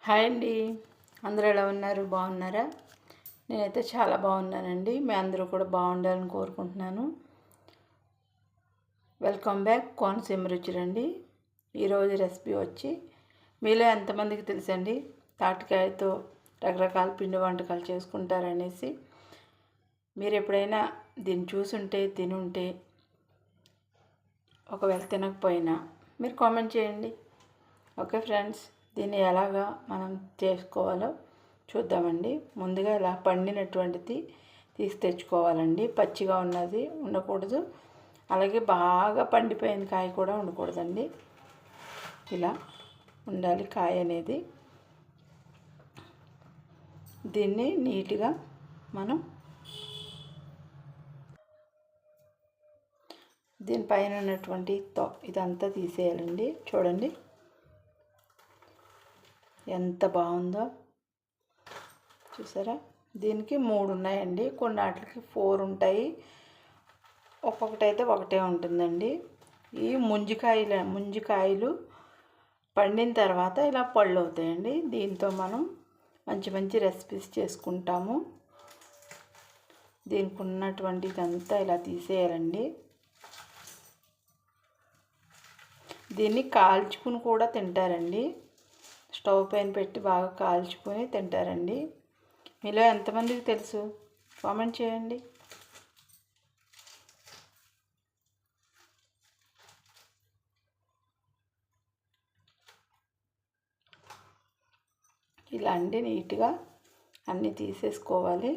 Hi అండి. అందరూ ఎలా ఉన్నారు? బాగున్నారా? నేనైతే చాలా బాగున్నానండి. మీ అందరూ కూడా బాగుండాలని కోరుకుంటున్నాను. వెల్కమ్ బ్యాక్ కోనసీమ రుచులండి. ఈరోజు రెసిపీ వచ్చి మీలో ఎంతమందికి తెలుసండి తాటికాయతో రకరకాల పిండి వంటకాలు చేసుకుంటారనేసి. మీరు ఎప్పుడైనా దీన్ని చూసుంటే తినుంటే, ఒకవేళ తినకపోయినా మీరు కామెంట్ చేయండి. ఓకే ఫ్రెండ్స్, దీన్ని ఎలాగా మనం చేసుకోవాలో చూద్దామండి. ముందుగా ఇలా పండినటువంటిది తీసి తెచ్చుకోవాలండి. పచ్చిగా ఉన్నది ఉండకూడదు, అలాగే బాగా పండిపోయిన కాయ కూడా ఉండకూడదండి. ఇలా ఉండాలి కాయ అనేది. దీన్ని నీట్గా మనం దీనిపైన ఉన్నటువంటి ఇదంతా తీసేయాలండి. చూడండి ఎంత బాగుందో, చూసారా? దీనికి 3 ఉన్నాయండి, కొన్నిటికి 4 ఉంటాయి, ఒక్కొక్కటైతే ఒకటే ఉంటుందండి. ఈ ముంజికాయలు పండిన తర్వాత ఇలా పళ్ళు అవుతాయండి. దీంతో మనం మంచి మంచి రెసిపీస్ చేసుకుంటాము. దీనికి ఉన్నటువంటి ఇదంతా ఇలా తీసేయాలండి. దీన్ని కాల్చుకుని కూడా తింటారండి. స్టవ్ పైన పెట్టి బాగా కాల్చుకొని తింటారండి. మీలో ఎంతమందికి తెలుసు కామెంట్ చేయండి. ఇలా అండి నీట్గా అన్నీ తీసేసుకోవాలి.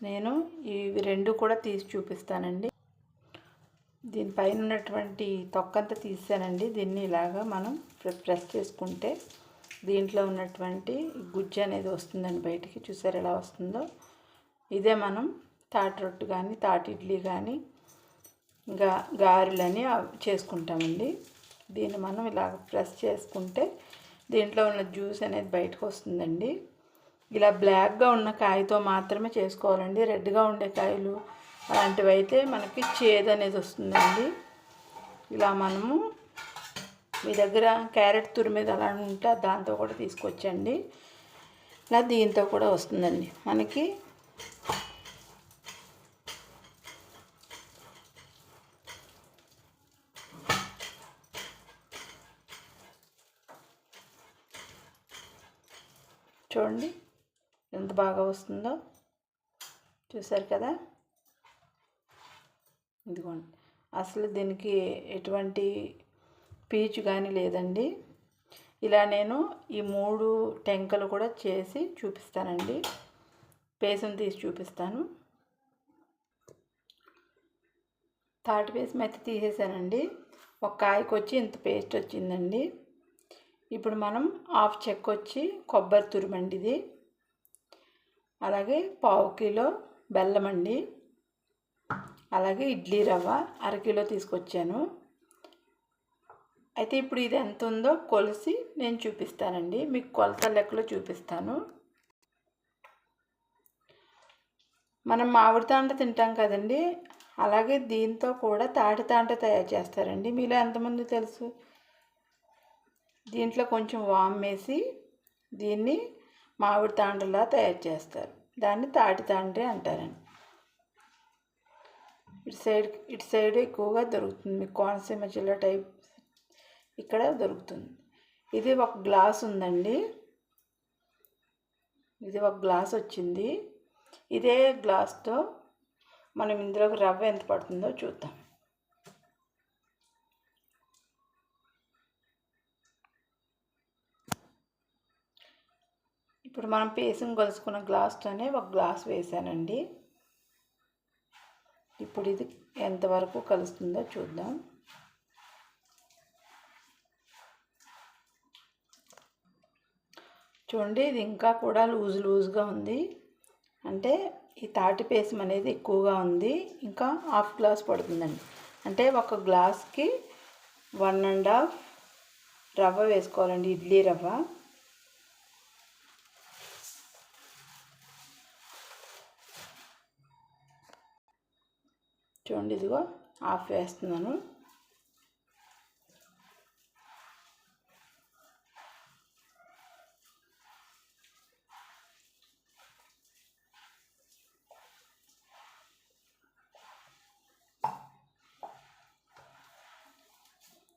నేను ఇవి 2 కూడా తీసి చూపిస్తానండి. దీనిపైన ఉన్నటువంటి తొక్కంతా తీసానండి. దీన్ని ఇలాగా మనం ప్రెస్ చేసుకుంటే దీంట్లో ఉన్నటువంటి గుజ్జు అనేది వస్తుందండి బయటికి. చూసారు ఎలా వస్తుందో? ఇదే మనం తాటి రొట్టు కానీ తాటి ఇడ్లీ కానీ గారెలని చేసుకుంటామండి. దీన్ని మనం ఇలా ప్రెస్ చేసుకుంటే దీంట్లో ఉన్న జ్యూస్ అనేది బయటకు వస్తుందండి. ఇలా బ్లాక్గా ఉన్న కాయతో మాత్రమే చేసుకోవాలండి. రెడ్గా ఉండే కాయలు అలాంటివి అయితే మనకి చేదు అనేది వస్తుందండి. ఇలా మనము మీ దగ్గర క్యారెట్ తురిమేది అలా ఉంటే దాంతో కూడా తీసుకొచ్చండి. ఇలా దీంతో కూడా వస్తుందండి మనకి. చూడండి ఎంత బాగా వస్తుందో, చూసారు కదా? ఇదిగోండి, అసలు దీనికి ఎటువంటి పీచు కానీ లేదండి. ఇలా నేను ఈ 3 టెంకలు కూడా చేసి చూపిస్తానండి. పేసం తీసి చూపిస్తాను. తాటి పేసం అయితే తీసేసానండి. ఒక కాయకు వచ్చి ఇంత పేస్ట్ వచ్చిందండి. ఇప్పుడు మనం హాఫ్ చెక్క వచ్చి కొబ్బరి తురుమండి ఇది, అలాగే 1/2 కిలో బెల్లం అండి, అలాగే ఇడ్లీ రవ్వ 1/2 కిలో తీసుకొచ్చాను. అయితే ఇప్పుడు ఇది ఎంత ఉందో కొలిసి నేను చూపిస్తానండి. మీకు కొలత లెక్కలో చూపిస్తాను. మనం మామిడి తాండ తింటాం కదండి, అలాగే దీంతో కూడా తాటి తాండ తయారు చేస్తారండి. మీలో ఎంతమంది తెలుసు? దీంట్లో కొంచెం వామ్ వేసి దీన్ని మామిడి తాండలా తయారు చేస్తారు. దాన్ని తాటి తాండ్రి అంటారండి. ఇటు సైడ్ ఎక్కువగా దొరుకుతుంది. మీకు కోనసీమ జిల్లా టైప్ ఇక్కడ దొరుకుతుంది. ఇది 1 గ్లాస్ ఉందండి. ఇది 1 గ్లాస్ వచ్చింది. ఇదే గ్లాస్తో మనం ఇందులోకి రవ్వ ఎంత పడుతుందో చూద్దాం. ఇప్పుడు మనం పేసం కలుసుకున్న గ్లాస్తోనే 1 గ్లాస్ వేసానండి. ఇప్పుడు ఇది ఎంతవరకు కలుస్తుందో చూద్దాం. చూడండి, ఇది ఇంకా కూడా లూజ్గా ఉంది. అంటే ఈ తాటి పేసం అనేది ఎక్కువగా ఉంది. ఇంకా 1/2 గ్లాస్ పడుతుందండి. అంటే 1 గ్లాస్కి 1.5 రవ్వ వేసుకోవాలండి, ఇడ్లీ రవ్వ. చూడండి, ఇదిగో 1/2 వేస్తున్నాను.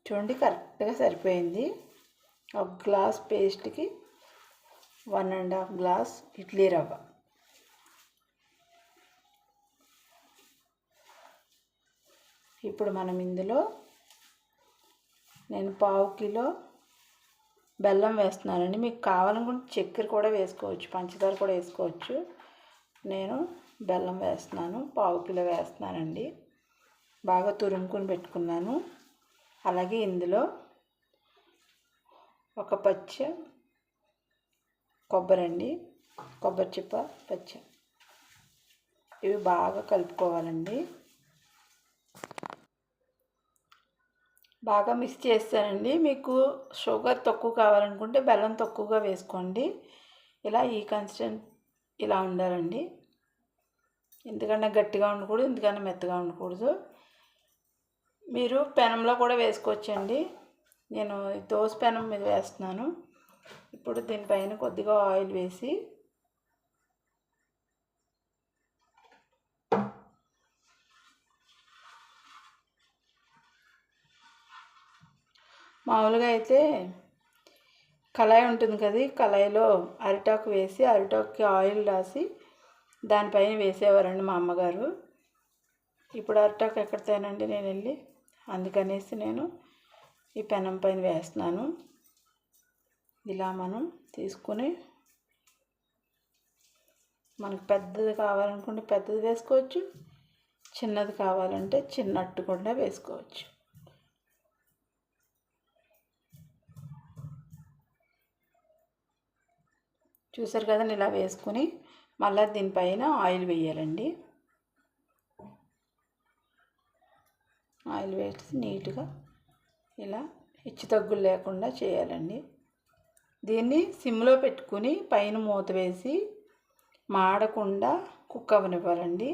చూడండి కరెక్ట్గా సరిపోయింది. ఒక గ్లాస్ పేస్ట్కి 1.5 గ్లాస్ ఇడ్లీ రవ్వ. ఇప్పుడు మనం ఇందులో నేను 1/2 కిలో బెల్లం వేస్తున్నానండి. మీకు కావాలనుకుంటే చక్కెర కూడా వేసుకోవచ్చు, పంచదార కూడా వేసుకోవచ్చు. నేను బెల్లం వేస్తున్నాను, 1/2 కిలో వేస్తున్నానండి. బాగా తురుముకుని పెట్టుకున్నాను. అలాగే ఇందులో ఒక పచ్చి కొబ్బరి అండి, కొబ్బరి చిప్ప పచ్చి, ఇవి బాగా కలుపుకోవాలండి. బాగా మిక్స్ చేస్తానండి. మీకు షుగర్ తక్కువ కావాలనుకుంటే బెల్లం తక్కువగా వేసుకోండి. ఇలా ఈ కన్సిస్టెంట్ ఇలా ఉండాలండి. ఎందుకన్నా గట్టిగా ఉండకూడదు, ఎందుకన్నా మెత్తగా ఉండకూడదు. మీరు పెనంలో కూడా వేసుకోవచ్చండి. నేను దోశ పెనం మీద వేస్తున్నాను. ఇప్పుడు దీనిపైన కొద్దిగా ఆయిల్ వేసి మామూలుగా అయితే కళాయి ఉంటుంది కదా, కళాయిలో అరిటాకు వేసి అరిటాకుకి ఆయిల్ రాసి దానిపైన వేసేవారండి మా అమ్మగారు. ఇప్పుడు అరిటాకు ఎక్కడ తేనండి నేను వెళ్ళి, అందుకనేసి నేను ఈ పెనం పైన వేస్తున్నాను. ఇలా మనం తీసుకుని మనకు పెద్దది కావాలనుకుంటే పెద్దది వేసుకోవచ్చు, చిన్నది కావాలంటే చిన్నట్టు కూడా వేసుకోవచ్చు. చూసారు కదండి, ఇలా వేసుకుని మళ్ళీ దీనిపైన ఆయిల్ వేయాలండి. ఆయిల్ వేసి నీట్గా ఇలా హెచ్చు తగ్గులు లేకుండా చేయాలండి. దీన్ని సిమ్లో పెట్టుకుని పైన మూత వేసి మాడకుండా కుక్ అవ్వనివ్వాలండి.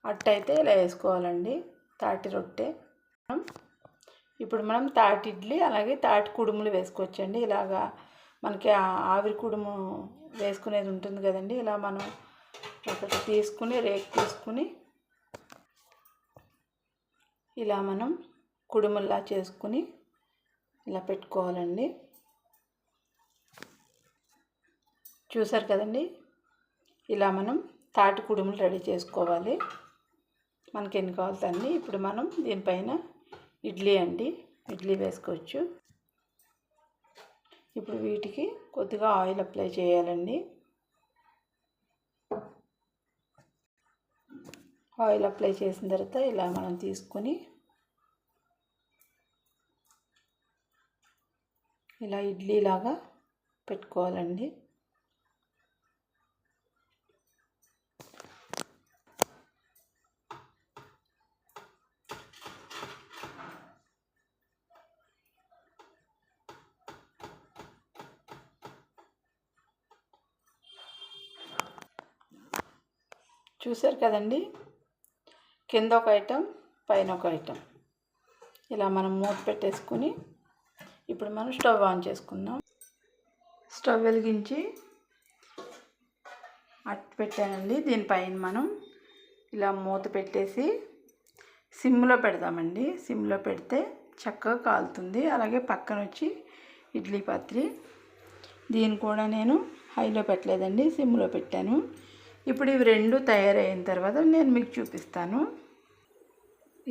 అట్టయితే ఇలా వేసుకోవాలండి తాటి రొట్టె. ఇప్పుడు మనం తాటి ఇడ్లీ అలాగే తాటి కుడుములు వేసుకోవచ్చండి. ఇలాగా మనకి ఆవిరి కుడుము వేసుకునేది ఉంటుంది కదండి, ఇలా మనం ఒకటి తీసుకుని రేకు తీసుకుని ఇలా మనం కుడుముల్లా చేసుకుని ఇలా పెట్టుకోవాలండి. చూసారు కదండి, ఇలా మనం తాటి కుడుములు రెడీ చేసుకోవాలి. మనకి ఎన్ని కావాల్సి అన్నీ. ఇప్పుడు మనం దీనిపైన ఇడ్లీ అండి, ఇడ్లీ వేసుకోవచ్చు. ఇప్పుడు వీటికి కొద్దిగా ఆయిల్ అప్లై చేయాలండి. ఆయిల్ అప్లై చేసిన తర్వాత ఇలా మనం తీసుకొని ఇలా ఇడ్లీ లాగా పెట్టుకోవాలండి. చూసారు కదండి, కింద ఒక ఐటెం పైన ఒక ఐటెం ఇలా మనం మూత పెట్టేసుకుని ఇప్పుడు మనం స్టవ్ ఆన్ చేసుకుందాం. స్టవ్ వెలిగించి అట్టు పెట్టానండి. దీనిపైన మనం ఇలా మూత పెట్టేసి సిమ్లో పెడదామండి. సిమ్లో పెడితే చక్కగా కాలుతుంది. అలాగే పక్కన వచ్చి ఇడ్లీ పాత్ర, దీన్ని కూడా నేను హైలో పెట్టలేదండి, సిమ్లో పెట్టాను. ఇప్పుడు ఇవి రెండు తయారైన తర్వాత నేను మీకు చూపిస్తాను.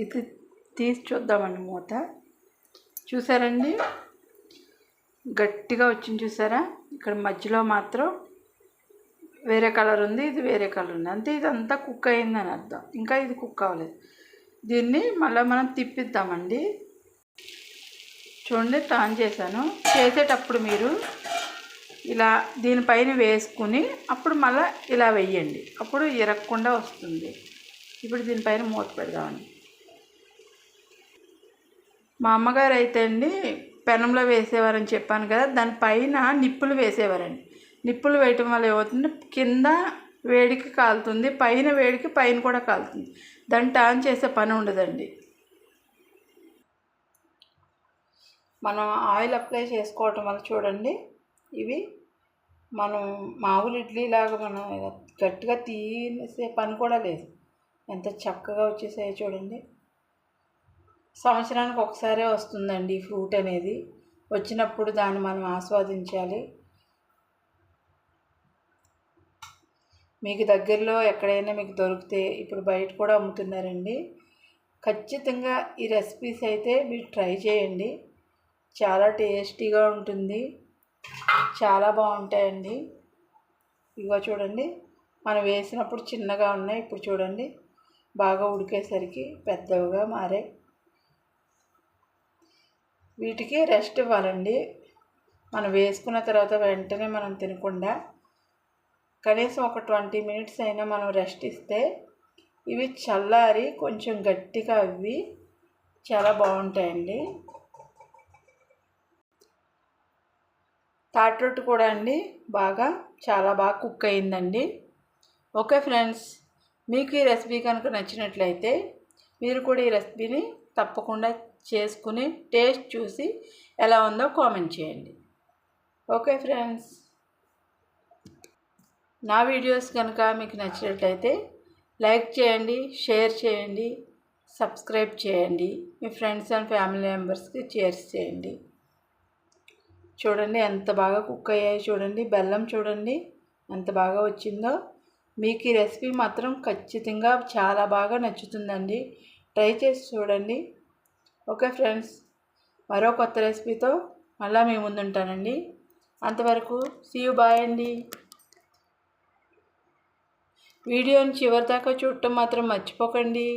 ఇది తీసి చూద్దామండి మూత. చూసారండి, గట్టిగా వచ్చింది చూసారా? ఇక్కడ మధ్యలో మాత్రం వేరే కలర్ ఉంది, ఇది వేరే కలర్ ఉంది, అంతే. ఇదంతా కుక్ అయిందని అర్థం. ఇంకా ఇది కుక్ అవ్వలేదు. దీన్ని మళ్ళీ మనం తిప్పిద్దామండి. చూడండి, టర్న్ చేశాను. చేసేటప్పుడు మీరు ఇలా దీనిపైన వేసుకుని అప్పుడు మళ్ళీ ఇలా వేయండి, అప్పుడు ఇరగకుండా వస్తుంది. ఇప్పుడు దీనిపైన మూత పెడదామండి. మా అమ్మగారు అయితే అండి పెనంలో వేసేవారని చెప్పాను కదా, దానిపైన నిప్పులు వేసేవారండి. నిప్పులు వేయటం వల్ల ఏమవుతుంది, కింద వేడికి కాలుతుంది, పైన వేడికి పైన కూడా కాలుతుంది. దాన్ని టర్న్ చేసే పని ఉండదండి. మనం ఆయిల్ అప్లై చేసుకోవటం వల్ల చూడండి, ఇవి మనం మామూలు ఇడ్లీ లాగా మనం గట్టిగా తీసే పని కూడా లేదు. ఎంత చక్కగా వచ్చేసాయో చూడండి. సంవత్సరానికి ఒకసారే వస్తుందండి ఈ ఫ్రూట్ అనేది. వచ్చినప్పుడు దాన్ని మనం ఆస్వాదించాలి. మీకు దగ్గరలో ఎక్కడైనా మీకు దొరికితే ఇప్పుడు బయట కూడా అమ్ముతున్నారండి. ఖచ్చితంగా ఈ రెసిపీస్ అయితే మీరు ట్రై చేయండి. చాలా టేస్టీగా ఉంటుంది, చాలా బాగుంటాయండి. ఇగో చూడండి, మనం వేసినప్పుడు చిన్నగా ఉన్నాయి, ఇప్పుడు చూడండి బాగా ఉడికేసరికి పెద్దవిగా మారాయి. వీటికి రెస్ట్ ఇవ్వాలండి. మనం వేసుకున్న తర్వాత వెంటనే మనం తినకుండా కనీసం ఒక 20 మినిట్స్ అయినా మనం రెస్ట్ ఇస్తే ఇవి చల్లారి కొంచెం గట్టిగా అవి చాలా బాగుంటాయండి. తాటి రొట్టె కూడా అండి చాలా బాగా కుక్ అయిందండి. ఓకే ఫ్రెండ్స్, మీకు ఈ రెసిపీ కనుక నచ్చినట్లయితే మీరు కూడా ఈ రెసిపీని తప్పకుండా చేసుకుని టేస్ట్ చూసి ఎలా ఉందో కామెంట్ చేయండి. ఓకే ఫ్రెండ్స్, నా వీడియోస్ కనుక మీకు నచ్చినట్లయితే లైక్ చేయండి, షేర్ చేయండి, సబ్స్క్రైబ్ చేయండి. మీ ఫ్రెండ్స్ అండ్ ఫ్యామిలీ మెంబర్స్కి షేర్ చేయండి. చూడండి ఎంత బాగా కుక్ అయ్యాయి. చూడండి బెల్లం చూడండి ఎంత బాగా వచ్చిందో. మీకు ఈ రెసిపీ మాత్రం ఖచ్చితంగా చాలా బాగా నచ్చుతుందండి. ట్రై చేసి చూడండి. ఓకే ఫ్రెండ్స్, మరో కొత్త రెసిపీతో మళ్ళీ మీ ముందుంటానండి. అంతవరకు సీ యూ, బాయ్ అండి. వీడియోని చివరి దాకా చూడటం మాత్రం మర్చిపోకండి.